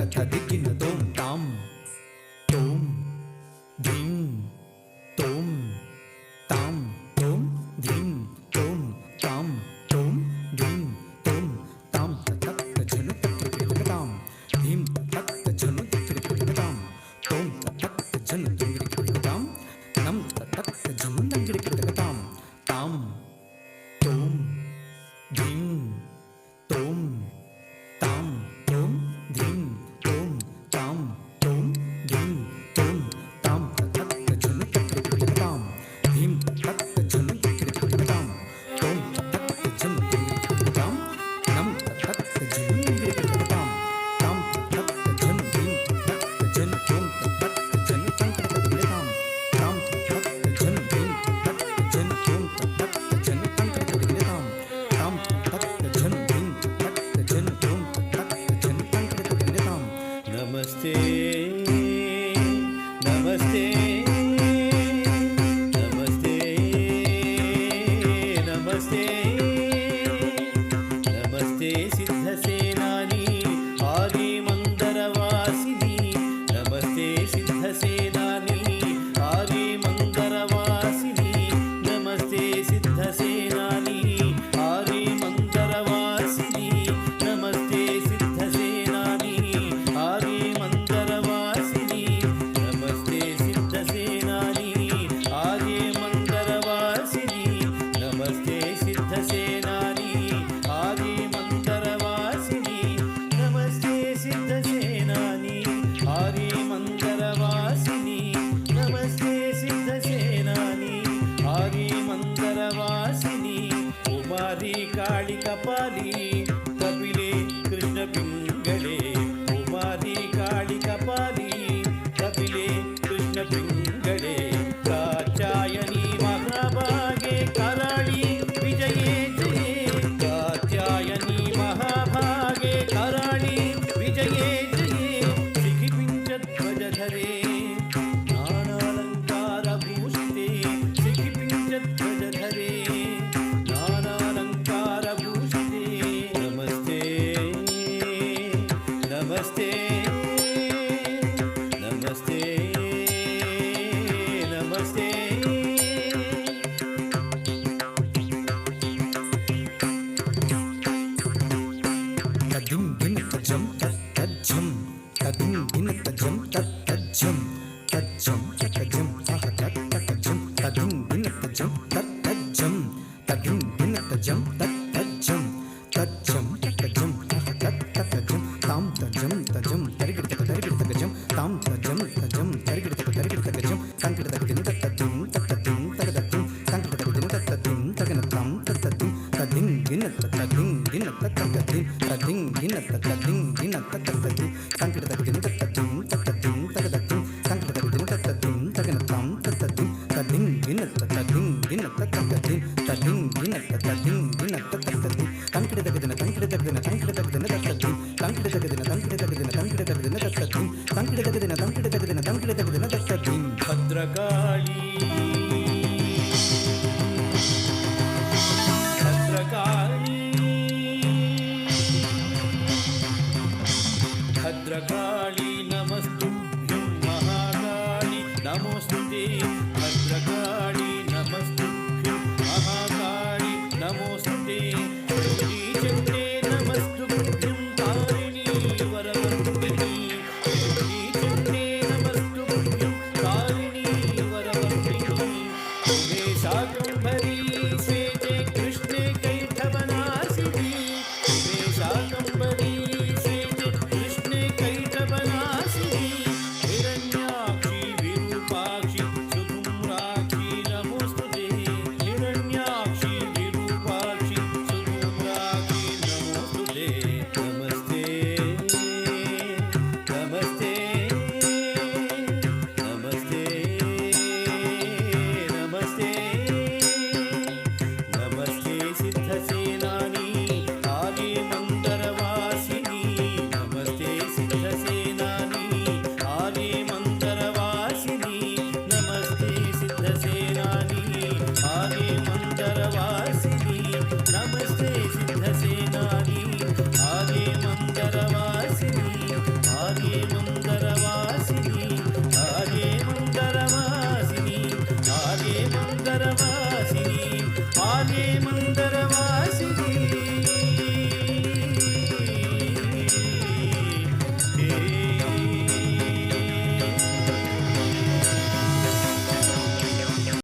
తదికిన తోం తాం తోం ధిం తోం తాం తోం ధిం తోం తాం తోం ధిం తోం తాం తత్ జను తక్కిడతాం ధిం తత్ జను తక్కిడతాం తోం తత్ జను తక్కిడతాం నం తత్ జను తక్కిడతాం తాం తోం ధిం తోం తాం తోం ధిం తోం తాం తోం ధిం తోం తాం తత్ జను తక్కిడతాం ధిం తత్ జను తక్కిడతాం తోం తత్ జను తక్కిడతాం నం తత్ జను తక్కిడతాం తాం తత్ జను ధిం తత్ జను తోం తత్ జను తక్కిడతాం తాం తత్ జను ధిం తత్ జను తోం తత్ జను తక్కిడతాం తాం తత్ జను ధిం తత్ జను తోం తత్ జను తక్కిడతాం. నమస్తే నమస్తే నమస్తే నమస్తే నమస్తే సిద్ధసేనాని ఆది మందరవాసిని నమస్తే సిద్ధసేనాని ఆది మందరవాసిని నమస్తే సిద్ధసేనాని ఆది మందరవాసిని నమస్తే సిద్ధసేనాని ఆది మందరవాసిని నమస్తే సిద్ధసేనాని ఆది మందరవాసిని నమస్తే సిద్ధసేనాని ఆది మందరవాసిని నమస్తే సిద్ధసేనాని ఆది మందరవాసిని నమస్తే సిద్ధసేనాని ఆది మందరవాసిని కుమారి కాళి కపాలి కపిలే కృష్ణ పింగళే కుమారి కాళి కపాలి కపిలే కృష్ణ పింగళే కాచాయని మహాభాగే కరాళి విజయే జయే కాచాయని మహాభాగే కరాళి విజయే జయే శిఖిపించధ్వజధరే నానాలంకారభూషితే శిఖిపించధ్వజధరే నానాలంకారభూషితే నమస్తే నమస్తే నమస్తే నమస్తే తదిం దిన తజం తజ్జం తదిం దిన తజం తజ్జం తజ్జం తజం ఆహ తజం తదిం దిన తజం తజ్జం తదిం దిన తజం తజ్జం తజ్జం తజం ఆహ తజం తాం తజం తజం తరిగిడ తగజం తాం తజం తజం తరిగిడ తగజం సంకిడ తగదిన తదిం తదిం తగదతిం సంకిడ తగదిన తదిం తగన తాం తదిం తదిం దిన తదిం దిన తగదిం తదిం దిన తదిం దిన తగదతిం సంకిడ తగదిన తదిం తదిం తగదతిం సంకిడ తగదిన తదిం తగన తాం తదిం తదిం దిన తదిం దిన తగదతిం తదిం దిన తదిం దిన తగదతిం సంకిడ తగదిన సంకిడ తగదిన సంకిడ తగదిన తదిం సంకిడ తగదిన సంకిడ తగదిన సంకిడ తగదిన తదిం సంకిడ తగదిన సంకిడ తగదిన సంకిడ తగదిన తదిం భద్రకాళి భద్రకాళి భద్రకాళి నమస్తుభ్యం మహాకాళి నమోస్తుతే భద్రకాళి నమస్తుభ్యం మహాకాళి నమోస్తుతే చంద్రే నమస్తుభ్యం తారిణి వరవర్ధిని చంద్రే నమస్తుభ్యం తారిణి వరవర్ధిని శాకంభరీ శ్వేతే కృష్ణే కైఠవనాశిని శాకంభరీ శ్వేతే కృష్ణే కైఠవనాశిని హిరణ్యాక్షి విరూపాక్షి సుధుమ్రాక్షి నమోస్తుతే హిరణ్యాక్షి విరూపాక్షి సుధుమ్రాక్షి నమోస్తుతే నమస్తే నమస్తే నమస్తే నమస్తే నమస్తే సిద్ధసేనాని ఆది మందరవాసిని నమస్తే సిద్ధసేనాని ఆది మందరవాసిని నమస్తే సిద్ధసేనాని ఆది మందరవాసిని నమస్తే